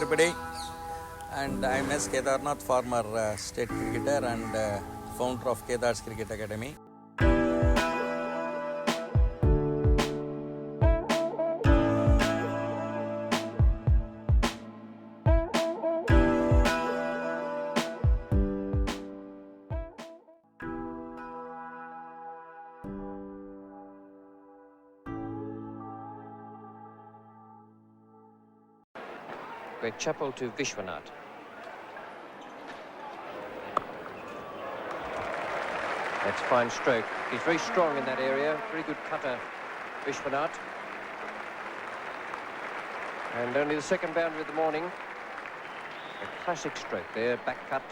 everybody, and I am S. Kedarnath, former state cricketer and founder of KEDAR'S Cricket Academy. Great Chappell to Vishwanath. That's fine stroke. He's very strong in that area. Very good cutter, Vishwanath. And only the second boundary of the morning. A classic stroke there, back cut.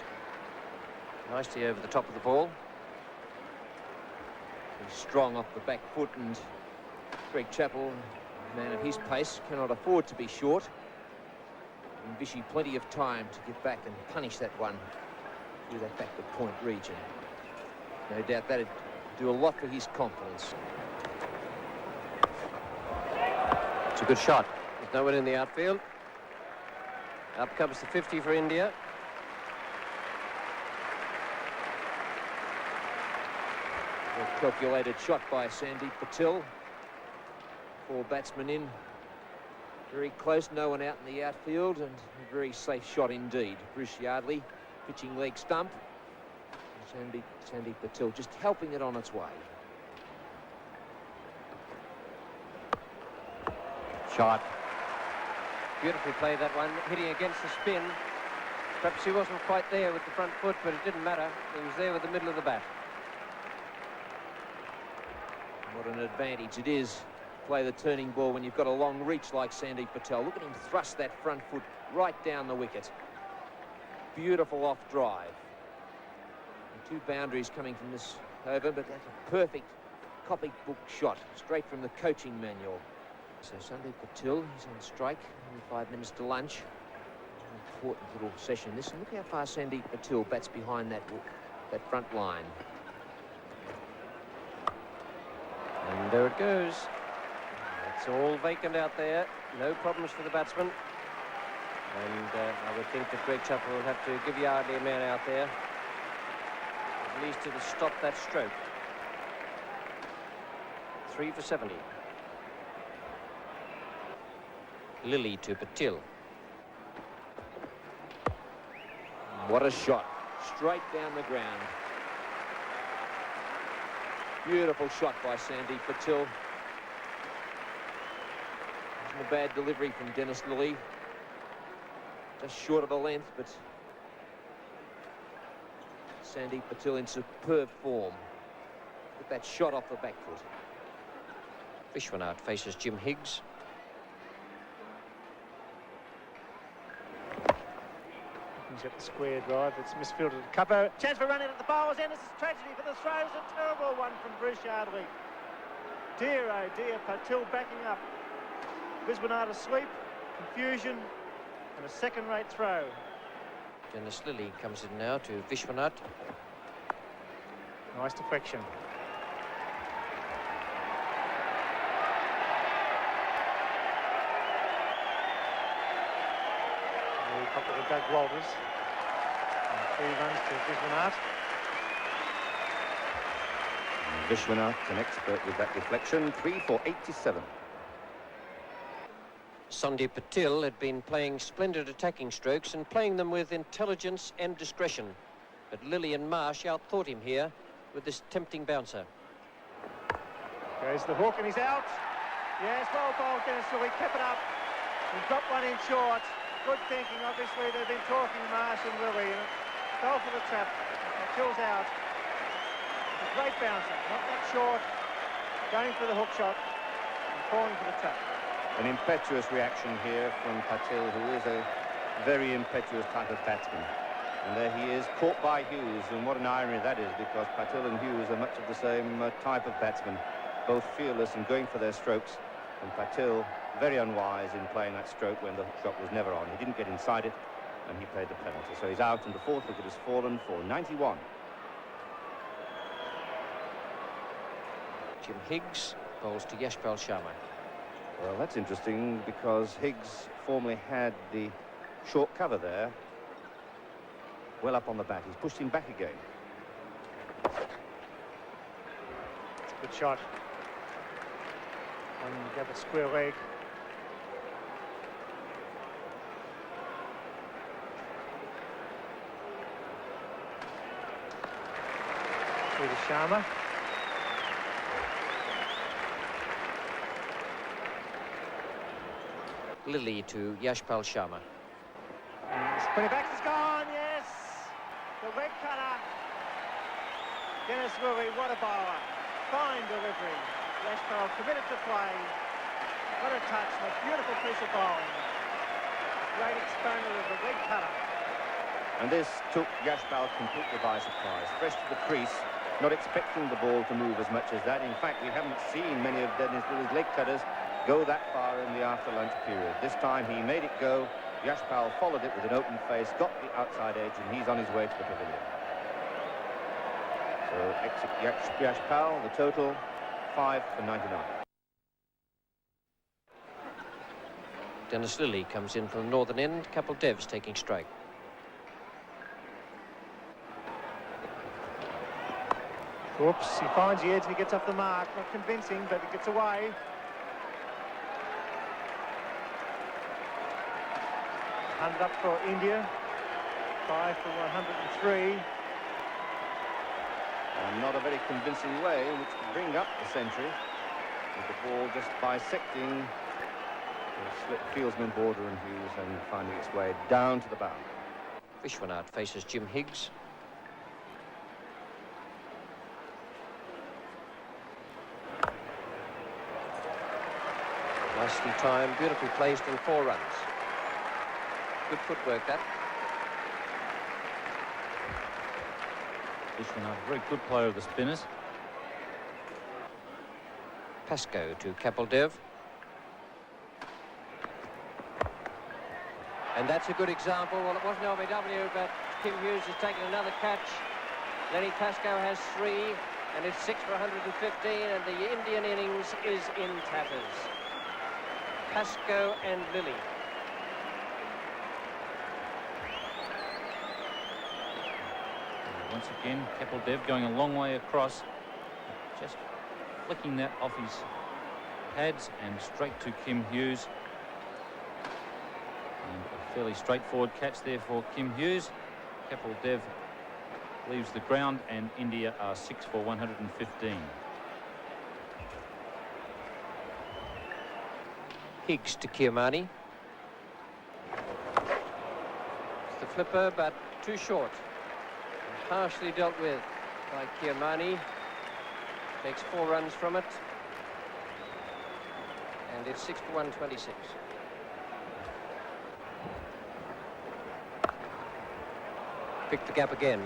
Nicely over the top of the ball. He's strong off the back foot, and Greg Chappell, a man of his pace, cannot afford to be short. And Vishy plenty of time to get back and punish that one through that backward point region. No doubt that'd do a lot for his confidence. It's a good shot. There's no one in the outfield. Up comes the 50 for India. A calculated shot by Sandeep Patel. 4 batsmen in. Very close, no one out in the outfield, and a very safe shot indeed. Bruce Yardley pitching leg stump. Sandeep Patel just helping it on its way. Shot. Beautifully played that one, hitting against the spin. Perhaps he wasn't quite there with the front foot, but it didn't matter. He was there with the middle of the bat. What an advantage it is. Play the turning ball when you've got a long reach like Sandeep Patel. Look at him thrust that front foot right down the wicket. Beautiful off drive. And 2 boundaries coming from this over, but that's a perfect copybook shot straight from the coaching manual. So Sandeep Patel is on strike. Only 5 minutes to lunch. An important little session this. And look how far Sandeep Patel bats behind that front line. And there it goes. It's all vacant out there. No problems for the batsman. And I would think that Greg Chappell will have to give Yardley a man out there, at least to stop that stroke. 3 for 70. Lilly to Patel. What a shot. Straight down the ground. Beautiful shot by Sandeep Patel. A bad delivery from Dennis Lilly. Just short of a length, but Sandeep Patel in superb form. With that shot off the back foot. Vishwanath faces Jim Higgs. He's got the square drive. It's misfielded at cover. Chance for running at the bowls, and this is tragedy for the throws. A terrible one from Bruce Yardley. Dear, oh dear, Patel backing up. Vishwanath asleep, confusion, and a second-rate throw. Dennis Lilly comes in now to Vishwanath. Nice deflection. A couple of Doug Walters. And 3 runs to Vishwanath. Vishwanath, an expert with that deflection. 3 for 87. Sandeep Patel had been playing splendid attacking strokes and playing them with intelligence and discretion. But Lilly and Marsh outthought him here with this tempting bouncer. Goes the hook and he's out. Yes, well bowled, Dennis Lilly, kept it up. He's got one in short. Good thinking, obviously. They've been talking, Marsh and Lilly. And fell for the trap. Patel's out. A great bouncer, not that short. Going for the hook shot and falling for the trap. An impetuous reaction here from Patel, who is a very impetuous type of batsman. And there he is, caught by Hughes, and what an irony that is, because Patel and Hughes are much of the same type of batsman, both fearless and going for their strokes. And Patel, very unwise in playing that stroke when the shot was never on. He didn't get inside it, and he played the penalty. So he's out, and the 4th wicket has fallen for 91. Jim Higgs bowls to Yashpal Sharma. Well, that's interesting because Higgs formerly had the short cover there. Well up on the bat. He's pushed him back again. Good shot. And gave a square leg. Through to Sharma. Lilly to Yashpal Sharma. Put it back, it's gone, yes! The leg cutter. Dennis Lilly, what a bowler. Fine delivery. Yashpal committed to play. What a touch, a beautiful piece of bowling. Great exponent of the leg cutter. And this took Yashpal completely by surprise. Fresh to the crease, not expecting the ball to move as much as that. In fact, we haven't seen many of Dennis Lilly's leg cutters go that far in the after-lunch period. This time he made it go. Yashpal followed it with an open face, got the outside edge, and he's on his way to the pavilion. So exit Yashpal, the total 5 for 99. Dennis Lilly comes in from the northern end. Kapil Dev's taking strike. Oops, he finds the edge and he gets off the mark. Not convincing, but he gets away. Hundred up for India. 5 for 103. And not a very convincing way in which to bring up the century, with the ball just bisecting the slip fieldsman Border and Hughes and finding its way down to the bound. Vishwanath faces Jim Higgs. Nicely timed, beautifully placed, and 4 runs. Good footwork, that. Vishwanath, very good player of the spinners. Pascoe to Kapil Dev. And that's a good example. Well, it wasn't LBW, but Kim Hughes has taken another catch. Lenny Pascoe has 3, and it's 6 for 115, and the Indian innings is in tatters. Pascoe and Lilly. Once again, Kapil Dev going a long way across, just flicking that off his pads and straight to Kim Hughes. And a fairly straightforward catch there for Kim Hughes. Kapil Dev leaves the ground and India are 6 for 115. Higgs to Kiamani. It's the flipper, but too short. Harshly dealt with by Kiamani. Takes 4 runs from it. And it's 6 for 126. Picked the gap again.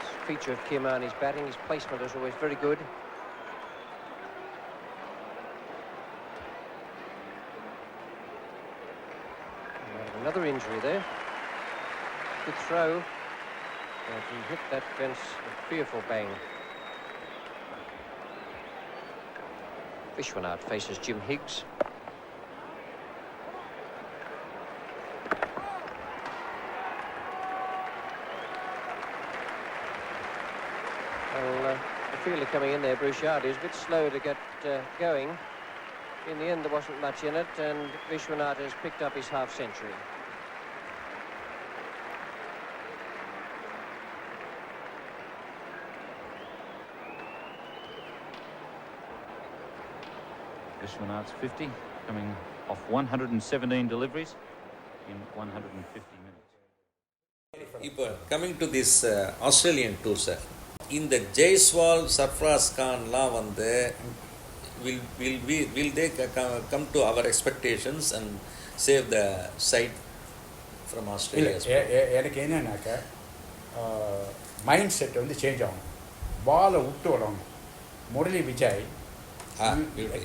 This feature of Kiamani's batting, his placement is always very good. Another injury there. Good throw. And he hit that fence a fearful bang. Vishwanath faces Jim Higgs. Well, the fielder coming in there, Bouchard, is a bit slow to get going. In the end, there wasn't much in it, and Vishwanath has picked up his half-century. Vishwanath's 50, coming off 117 deliveries in 150 minutes. Coming to this Australian tour, sir. In the Jaiswal Sarfraz Khan law will they come to our expectations and save the side from Australia? எனக்கு என்னன்னாக்கா mind set வந்து change ஆகும். பாலை விட்டு வரணும். Murali Vijay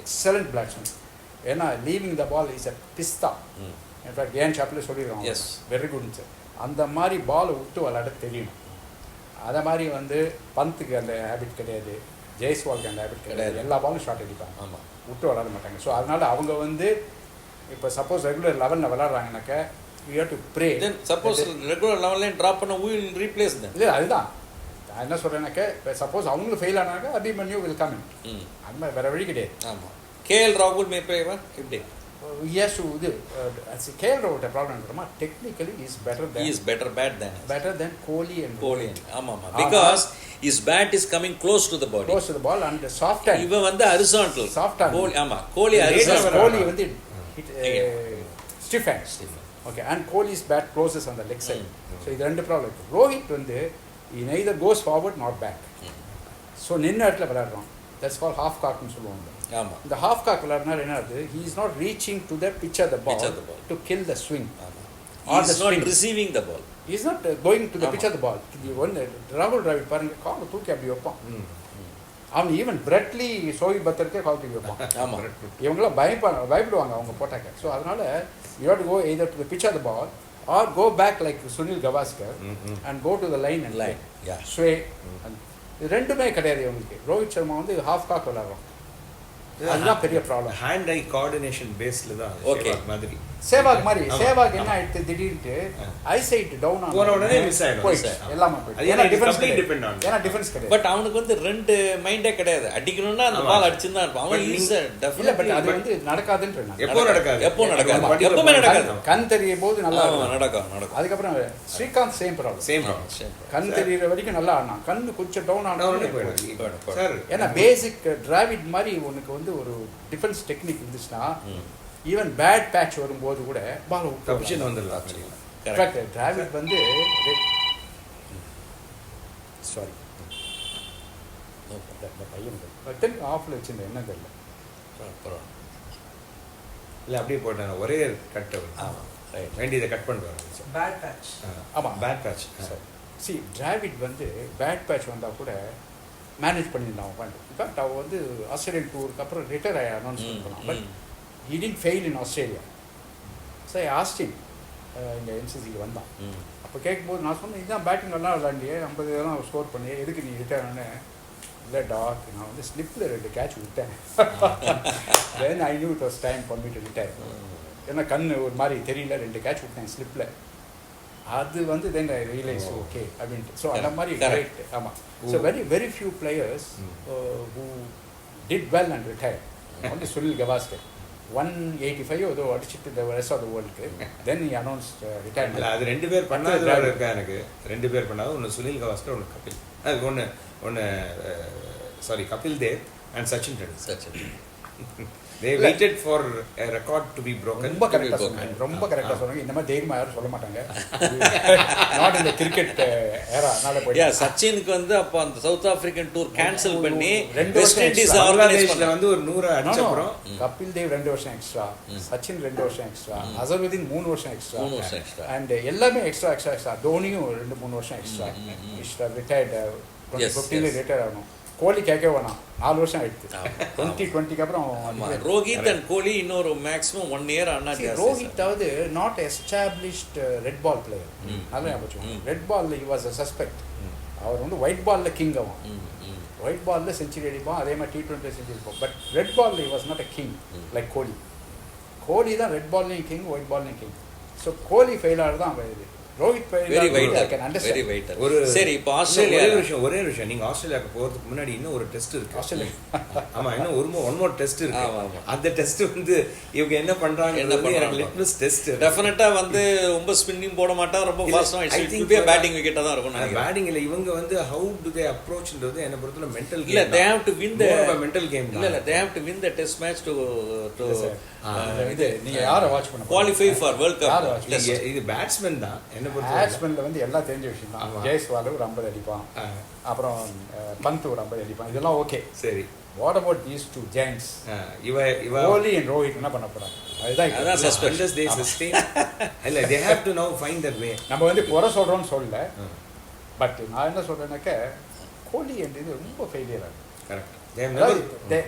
excellent batsman. ஏன்னா leaving the ball is a பிஸ்தா. In fact ஏன் சாப்பில் சொல்லிடுறோம், வெரி குட் சார். அந்த மாதிரி பாலை விட்டு விளையாட தெரியணும். அதை மாதிரி வந்து பந்துக்கு அந்த ஹேபிட் கிடையாது, ஜெய்ஸ்வாலுக்கு அந்த ஹேபிட் கிடையாது. எல்லா பாலும் ஷார்ட் அடிப்பாங்க, ஆமாம், விட்டு விளையாட மாட்டாங்க. ஸோ அதனால் அவங்க வந்து இப்போ சப்போஸ் ரெகுலர் 11 விளையாடுறாங்கனாக்கா you have to pray. Then suppose regular level line drop பண்ண we will replace them. இல்லை அதுதான் நான் என்ன சொல்கிறேன்னாக்கா இப்போ சப்போஸ் அவங்களும் ஃபெயில் ஆனாக்கா அபிமன்யூ வில் கம் இன். அது மாதிரி வேறு வழி கிடையாது. ஆமாம். KL ராகுல் மேப்பேவா எப்படி? Yes, இது KL ராகுல் ப்ராப்ளம் இருக்குமா, technically is better He is better bat than Kohli and Kohli. ஆமாம். Because his bat is coming close to the body. close to the ball and soft hand. இவன் வந்து horizontal. Soft hand. Kohli ஆமாம். Kohli horizontal. கோலி வந்து stiff hand. Okay, and Kohli's bat closes on the leg side. So இது ரெண்டு problem இருக்குது. ரோஹித் வந்து he neither goes forward nor back. So நின்ன இடத்துல விளையாடுறோம். That's called half cockன்னு சொல்லுவாங்க. ஆமாம். இந்த half cock விளையாடுனா என்ன ஆகுது, he is not reaching to the pitch of the ball to kill the swing. He is not receiving the ball. He is not going to the pitch of the ball. ஒன்று ராகுல் டிராவிட் பாருங்க கால் தூக்கி அப்படி வைப்பான். அவன் even Bradley சோஹித் பத்தருக்கே கால் தூக்கி வைப்பான். ஆமாம். இவங்களாம் பயப்படுவாங்க அவங்க போட்டாக்க. ஸோ அதனால you have to go either to the pitch of the ball or go back like Sunil Gavaskar and go to the line and sway. இது ரெண்டுமே கிடையாது இவங்களுக்கு. ரோஹித் சர்மா வந்து ஹாஃப் காக் விளையாடுறோம். அதுதான் பெரிய ப்ராப்ளம். ஹேண்ட் ஐ கோஆர்டினேஷன் பேஸ்ல தான் மாதிரி சேவாக் மாதிரி. சேவாக் என்ன ஆயிடுது திடீர்னு ஐசைட் டவுன் போன உடனே மிஸ் ஆயிடும். எல்லாமே போயிடுது. ஏன்னா டிஃபென்ஸ் கிடையாது. பட் அவனுக்கு வந்து ரெண்டு மைண்டே கிடையாது. அடிக்கணும்னா அந்த பால் அடிச்சுன்னு தான் இருப்பான். அவன் ஈஸியா இல்ல பட் அது வந்து நடக்காதுன்னு எப்போ நடக்காது எப்பவுமே நடக்காது. கண் தெரியும் போது நல்லா நடக்கும். அதுக்கப்புறம் ஸ்ரீகாந்த் சேம் ப்ராப்ளம். கண் தெரியுற வரைக்கும் நல்லா ஆனா கண்ணு கொஞ்சம் டவுன் ஆனா சார். ஏன்னா பேசிக் டிராவிட் மாதிரி உனக்கு வந்து ஒரு டிஃபென்ஸ் டெக்னிக் இருந்துச்சுன்னா ஈவன் பேட் பேட்ச் வரும்போது கூட பால் கமிஷன் வந்துடலாம். கரெக்ட். டிராவிட் வந்து சாரி பையன் ஆஃப்ல வச்சிருந்தேன் என்ன தெரியல. இல்லை அப்படியே போட்டேன் ஒரே கட். ஆமாம் வேண்டியதை கட் பண்ணுவாங்க. Bad patch. ஆமாம் பேட் பேட்ச். சி டிராவிட் வந்து பேட் பேட்ச் வந்தால் கூட மேனேஜ் பண்ணியிருந்தான் அவன். இன்ஃபேக்ட் அவன் வந்து ஆஸ்திரேலியன் டூருக்கு அப்புறம் ரிட்டையர் ஆகி அனௌன்ஸ் பண்ணான். But he didn't fail in Australia. So I asked him இங்கே என்சிசிக்கு வந்தான். அப்போ கேட்கும்போது நான் சொன்னேன் இதுதான் பேட்டிங் நல்லா விளாண்டியே 50 இதெல்லாம் ஸ்கோர் பண்ணி எதுக்கு நீ ரிட்டையர் ஆனே. இல்லை டாக் நான் வந்து ஸ்லிப்பில் 2 கேட்ச் விட்டேன். Then I knew it was time for me to retire. ஏன்னா கண்ணு ஒரு மாதிரி தெரியல 2 கேட்ச் விட்டேன் ஸ்லிப்பில். அது வந்து தென் ஐ ரியலைஸ் ஓகே அப்படின்ட்டு. ஸோ அந்த மாதிரி ரைட். ஆமாம். So very few players who did well and retire. Only Sunil Gavaskar 185 ஏதோ அடிச்சுட்டு the rest of the worldக்கு. Then he announced retirement. இல்லை அது 2 பேர் பண்ணாது இருக்கா எனக்கு. 2 பேர் பண்ணாது. ஒன்று சுனில் கவாஸ்கர் ஒன்று கபில். அது ஒன்று sorry Kapil Dev and Sachin Tendulkar. They waited for a record to be broken. ரொம்ப கரெக்டாக சொன்னாங்க. இந்த மாதிரி தைரியமாக யாரும் சொல்ல மாட்டாங்க. நாட் இந்த கிரிக்கெட் ஏரா. சச்சினுக்கு வந்து அப்போ அந்த சவுத் ஆப்பிரிக்கன் டூர் கேன்சல் பண்ணி வெஸ்ட் இண்டீஸ் பங்களாதேஷ்ல வந்து ஒரு 100 அடிச்ச அப்புறம் கபில் தேவ் 2 வருஷம் எக்ஸ்ட்ரா, சச்சின் 2 வருஷம் எக்ஸ்ட்ரா, அசருதீன் 3 வருஷம் எக்ஸ்ட்ரா அண்ட் எல்லாமே எக்ஸ்ட்ரா. தோனியும் 2-3 வருஷம் எக்ஸ்ட்ரா. ரிட்டையர்டு 2015 ரிட்டையர் ஆகணும். கோலி கேட்க வேணாம் 4 வருஷம் ஆயிடுச்சு. 2020க்கு அப்புறம் ரோஹித் அண்ட் கோலி இன்னொரு மேக்ஸிமம் 1 இயர் ஆனா. ரோஹித் அதாவது not established red ball player. நல்லா ஞாபகம். ரெட் பால்ல ஹி வாஸ் அ சஸ்பெக்ட். அவர் வந்து ஒயிட் பால்ல கிங் அவன். ஒயிட் பால்ல செஞ்சுரி அடிப்பான். அதே மாதிரி T20 செஞ்சுரி அடிப்பான். பட் ரெட் பால்ல he was not a king like Kohli. Kohli தான் ரெட் பால்லையும் கிங், ஒயிட் பால்லையும் கிங். ஸோ கோலி ஃபெயில் ஆகுது தான் இது. Rohit very waiter. ஒரு சரி இப்போ ஆஸ்திரேலியா ஒரே விஷயம் நீங்க ஆஸ்திரேலியாவுக்கு போறதுக்கு முன்னாடி இன்னும் ஒரு டெஸ்ட் இருக்கு. ஆஸ்திரேலியா ஆமா இன்னும் ஒன் மோர் டெஸ்ட் இருக்கு. அந்த டெஸ்ட் வந்து இவங்க என்ன பண்றாங்க எனக்கு லிட்மஸ் டெஸ்ட். டெஃபினட்டா வந்து ரொம்ப ஸ்பின்னிங் போட மாட்டா, ரொம்ப ஃபாஸ்டா ஐ திங்க் பேட்டிங் விக்கெட்டா தான் இருக்கும் நினைக்கிறேன். பேட்டிங் இல்ல இவங்க வந்து ஹவ் டு தே அப்ரோச்ன்றது என்ன பொறுத்தல மென்டல் கேம். இல்ல they have to win the mental game. இல்ல they have to win the test match to இது நீங்க யாரை வாட்ச் பண்ண qualify for world cup. இது பேட்ஸ்மேன் தான் என்ன பொறுத்தல. பேட்ஸ்மேன்ல வந்து எல்லாம் தெரிஞ்ச விஷயம் தான். ஜெய்ஸ்வால் ஒரு 50 அடிப்பான். அப்புறம் பந்த் ஒரு 50 அடிப்பான். இதெல்லாம் ஓகே சரி. What about these two giants? Kohli and Rohit என்ன பண்ண போறாங்க? அதுதான் சஸ்பென்ஸ். they sustain. இல்ல they have to now find their way. நம்ம வந்து குறை சொல்றோம்னு சொல்லல. பட் நான் என்ன சொல்றேன்னாக்க கோலி and இது ரொம்ப ஃபெயிலியர் ஆகுது. Correct.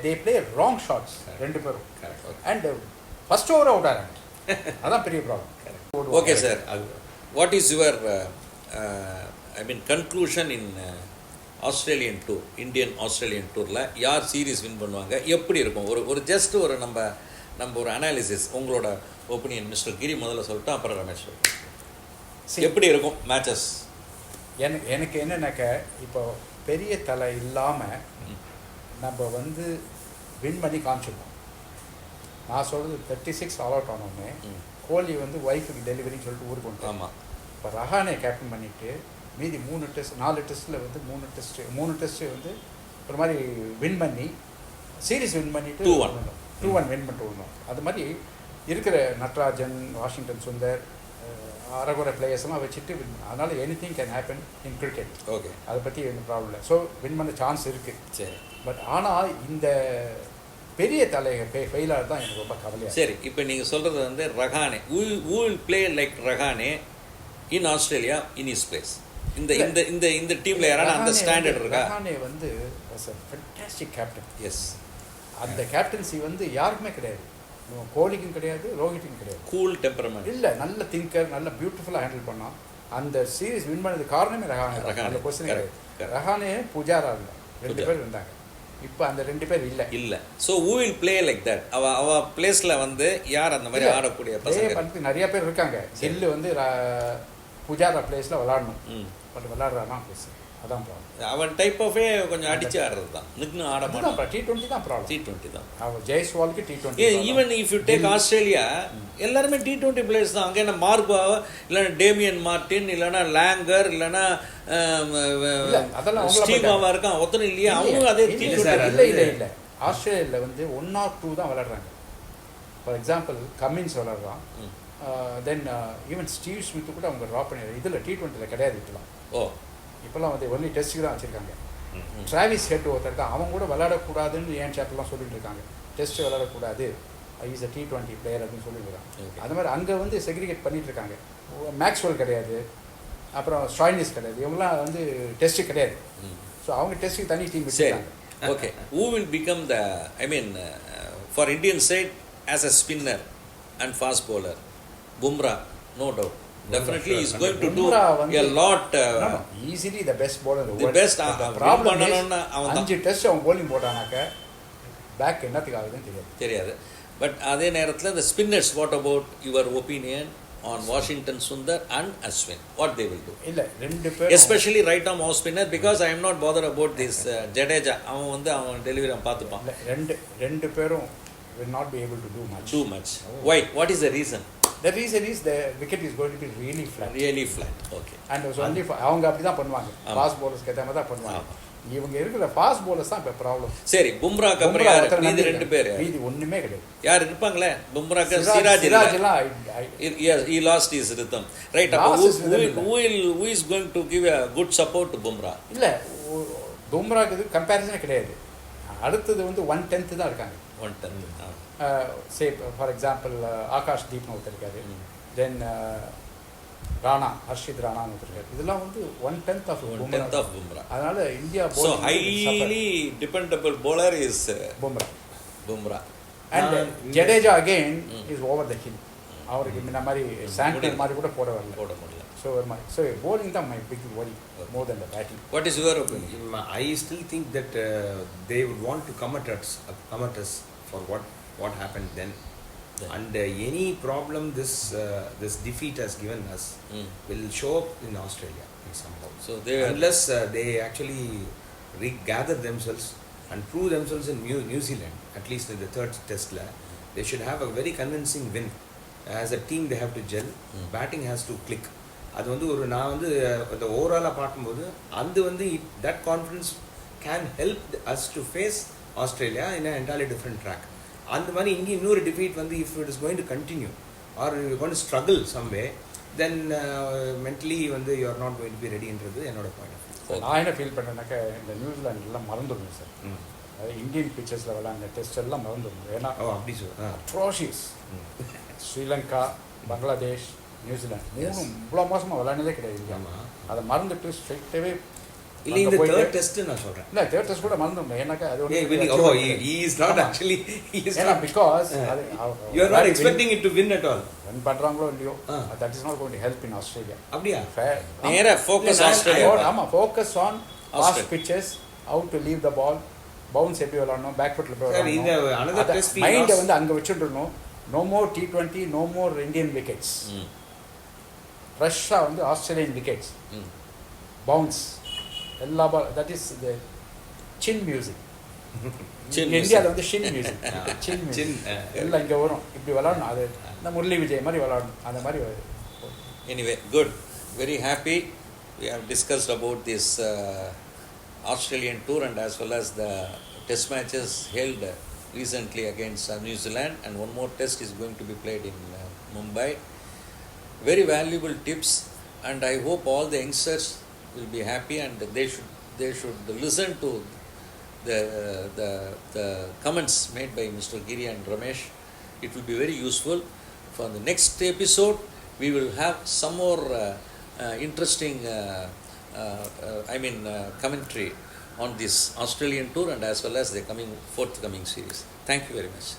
they play wrong shots ரெண்டு பேரும். Correct. and first over out ஆறாங்க. அதான் பெரிய problem. Okay sir, what is your conclusion in Australian tour, Indian Australian டூரில் யார் சீரீஸ் வின் பண்ணுவாங்க, எப்படி இருக்கும்? ஒரு ஜஸ்ட் ஒரு நம்ம நம்ம ஒரு அனாலிசிஸ் உங்களோட ஒப்பீனியன் மிஸ்டர் கிரி முதல்ல சொல்லிட்டு அப்புறம் ரமேஷ் எப்படி இருக்கும் மேட்சஸ்? எனக்கு என்னன்னாக்க இப்போ பெரிய தலை இல்லாமல் நம்ம வந்து வின் பண்ணி காமிச்சிருக்கோம். நான் சொல்கிறது 36 ஆல் அவுட் ஆனோடனே கோலி வந்து ஒய்ஃபுக்கு டெலிவரின்னு சொல்லிட்டு ஊருக்கு வந்துட்டு. ஆமாம். இப்போ ரஹானே கேப்டன் பண்ணிவிட்டு மீதி 4 டெஸ்ட்டில் வந்து 3 டெஸ்ட்டு வந்து ஒரு மாதிரி வின் பண்ணி சீரீஸ் வின் பண்ணிவிட்டு 2-1 வின் பண்ணிட்டு விடணும். அது மாதிரி இருக்கிற நட்ராஜன், வாஷிங்டன் சுந்தர், அரகுற பிளேயர்ஸ்லாம் வச்சுட்டு அதனால் anything can happen in cricket. Okay, அதை பற்றி எதுவும் ப்ராப்ளம் இல்லை. ஸோ வின் பண்ண சான்ஸ் இருக்குது. சரி, பட் ஆனால் இந்த பெரிய ஃபெயிலாக தான் எனக்கு ரொம்ப கவலையாக. சரி, இப்போ நீங்கள் சொல்கிறது வந்து Rahane will play like Rahane in Australia in is place. இந்த இந்த இந்த இந்த டீமில் யாரான அந்த ஸ்டாண்டர்ட் இருக்கா? ரஹானே வந்து was a fantastic captain. Yes, அந்த கேப்டன்சி வந்து யாருக்குமே கிடையாது. கோலிக்கும் கிடையாது, ரோஹித்துக்கும் கிடையாது. கூல் டெம்பரமெண்ட் இல்லை, நல்ல திங்கர், நல்ல பியூட்டிஃபுல்லாக ஹேண்டில் பண்ணோம். அந்த சீரீஸ் வின் பண்ணது காரணமே ரஹானே. அந்த கொஸ்டின் கிடையாது. ரஹானே புஜாரா இல்லை, 2 பேர் இருந்தாங்க. இப்போ அந்த 2 பேர் இல்லை. So who will play like that? அவ பிளேஸில் வந்து யார் அந்த மாதிரி ஆடக்கூடிய பசங்க? நிறைய பேர் இருக்காங்க. கில்லு வந்து புஜாரா பிளேஸில் விளாடணும், பட் விளாடுறானா பிளேஸ், அதான் ப்ராப்ளம். அவன் டைப் ஆஃபே கொஞ்சம் அடிச்சு ஆடுறது தான், நின்று ஆட மாட்டான். T20 தான் ப்ராப்ளம். T20 தான் அவன் ஜெய்ஸ்வாலுக்கு T20. Even if you take Australia, எல்லாருமே T20 பிளேயர்ஸ் தான். அங்கே என்ன மார்கோ, இல்லைன்னா டேமியன் மார்டின், இல்லைன்னா லேங்கர், இல்லைன்னா ஸ்டீவாவா இருக்கான், ஒத்தனை இல்லையா? அவங்களும் அதே T20. இல்லை, ஆஸ்திரேலியாவில் வந்து 1 or 2 தான் விளையாடுறாங்க. ஃபார் எக்ஸாம்பிள் கமின்ஸ் விளையாடுறான். தென் ஈவன் ஸ்டீவ் ஸ்மித்து கூட அவங்க ட்ராப் பண்ணி இதில் T20 கிடையாது இப்போலாம். இப்போலாம் வந்து ஒன்லி டெஸ்ட்டுக்கு தான் வச்சுருக்காங்க. டிராவிஸ் ஹெட் ஒருத்தர் தான், அவங்க கூட விளையாடக்கூடாதுன்னு ஏன் சேப்பெல்லாம் சொல்லிட்டு இருக்காங்க. டெஸ்ட் விளையாடக்கூடாது, இஸ் அ T20 பிளேயர் அப்படின்னு சொல்லியிருக்காங்க. அது மாதிரி அங்கே வந்து செக்ரிகேட் பண்ணிட்டு இருக்காங்க. மேக்ஸ்வெல் கிடையாது, அப்புறம் ஸ்டாய்னிஸ் கிடையாது, இவங்களாம் வந்து டெஸ்ட்டு கிடையாது. ஸோ அவங்க டெஸ்ட்டுக்கு தனி டீம் வச்சுருக்காங்க. Okay, who will become the, I mean, for Indian side as a spinner and fast bowler? Bumrah, no doubt. Definitely is going to do a lot. Easily the best bowler in the world. The best. Problem is 5 test அவன் bowling போட்டானாக்க back என்னத்துக்கு ஆகுதுன்னு தெரியாது. But அதே நேரத்தில் the spinners, what about your opinion on Washington Sundar and Ashwin? What they will do? இல்ல, 2 பேரும் especially right arm off spinner, because I am not bothered about this Jadeja. அவன் வந்து அவன் டெலிவரி பார்த்துப்பான். 2 பேரும் will not be able to do much. Why? What is the reason? The reason is the wicket is going to be really flat. Okay. And it was only for அவங்க அப்படி தான் பண்ணுவாங்க. Fast bowlers கேட்ட மாதிரி தான் பண்ணுவாங்க. இவங்க இருக்கிற ஃபாஸ்ட் bowlers தான் இப்போ ப்ராப்ளம். சரி, பும்ராக்கு அப்புறம் யார்? மீதி 2 பேர். மீதி ஒண்ணுமே கிடையாது. யார் இருப்பாங்களே? பும்ராக்கு Siraj he lost his rhythm. Right. Who is going to give a good support to Bumrah? இல்ல, பும்ராக்கு கம்பேரிசனே கிடையாது. அடுத்தது வந்து 1/10 தான் இருக்காங்க. 1/10. சே ஃபார் எக்ஸாம்பிள் ஆகாஷ் தீப்னு ஒருத்தர் இருக்காரு. தென் ராணா, ஹர்ஷித் ராணான்னு ஒருத்தர் இருக்காரு. இதெல்லாம் வந்து 1/10 ஆஃப் பும்ரா. அதனால India so highly dependable bowler is Bumrah. And Jadeja again is over the hill. அவருக்கு இந்த மாதிரி சாண்டர் மாதிரி கூட போட முடியல. So bowling தான் my big worry more than the batting. What is your opinion? I still think that they would want to come at us for what happened then. And any problem this defeat has given us will show up in Australia somehow. So unless they actually regather themselves and prove themselves in New Zealand, at least in the 3rd test, they should have a very convincing win. As a team they have to gel. Batting has to click. அது வந்து ஒரு நான் வந்து அந்த ஓவராலாக பார்க்கும்போது அது வந்து that confidence can help us to face Australia in an entirely different track. அந்த மாதிரி இங்கே இன்னொரு டிஃபீட் வந்து if it is going to continue or you are going to struggle some way, then mentally வந்து you are not going to be ready என்றது என்னோட point of view. நான் என்ன ஃபீல் பண்ணுறேன்னாக்கா இந்த நியூசிலாந்து எல்லாம் மறந்துடணும் சார். இந்தியன் பிச்சர்ஸில் விளையாண்ட test எல்லாம் மறந்துடணும். ஏன்னா அப்படி அட்ரோஷியஸ். ஸ்ரீலங்கா, பங்களாதேஷ், நியூசிலாந்து இவ்வளோ மோசமாக விளையாண்டதே கிடையாது. அதை மறந்துட்டு ஸ்ட்ரெயிட்டாகவே இல்லை இந்த தேர்ட் டெஸ்ட் நான் சொல்றேன். இல்லை தேர்ட் டெஸ்ட் கூட மறந்துட்டேன். ஏன்னாக்கா அது he is not actually because you are not expecting it to win at all. Run பண்றாங்களோ இல்லையோ that is not going to help in Australia. அப்படியா? நேரா ஃபோக்கஸ் ஆஸ்திரேலியா. ஆமா, focus on fast pitches, how to leave the ball, bounce எப்படி விளாடணும், back ஃபுட்டில் போய் Sir, இந்த another test we மைண்டை lost. வந்து அங்கே வச்சுட்டுருணும். No more T20, no more Indian wickets. ஃப்ரெஷ்ஷாக வந்து ஆஸ்திரேலியன் விக்கெட்ஸ், பவுன்ஸ் எல்லா ball, that is the chin music. இந்தியாவில் வந்து ஷின் மியூசிக், சின் மியூசிக் எல்லாம் இங்கே வரும். இப்படி விளாடணும், அது இந்த முரளி விஜய் மாதிரி விளாடணும், அந்த மாதிரி. Anyway, good. Very happy. We have discussed about this Australian tour and as well as the test matches held recently against New Zealand, and one more test is going to be played in Mumbai. Very valuable tips, and I hope all the youngsters will be happy and they should listen to the comments made by Mr. Giri and Ramesh. It will be very useful. For the next episode, we will have some more interesting commentary on this Australian tour and as well as the forthcoming series. Thank you very much.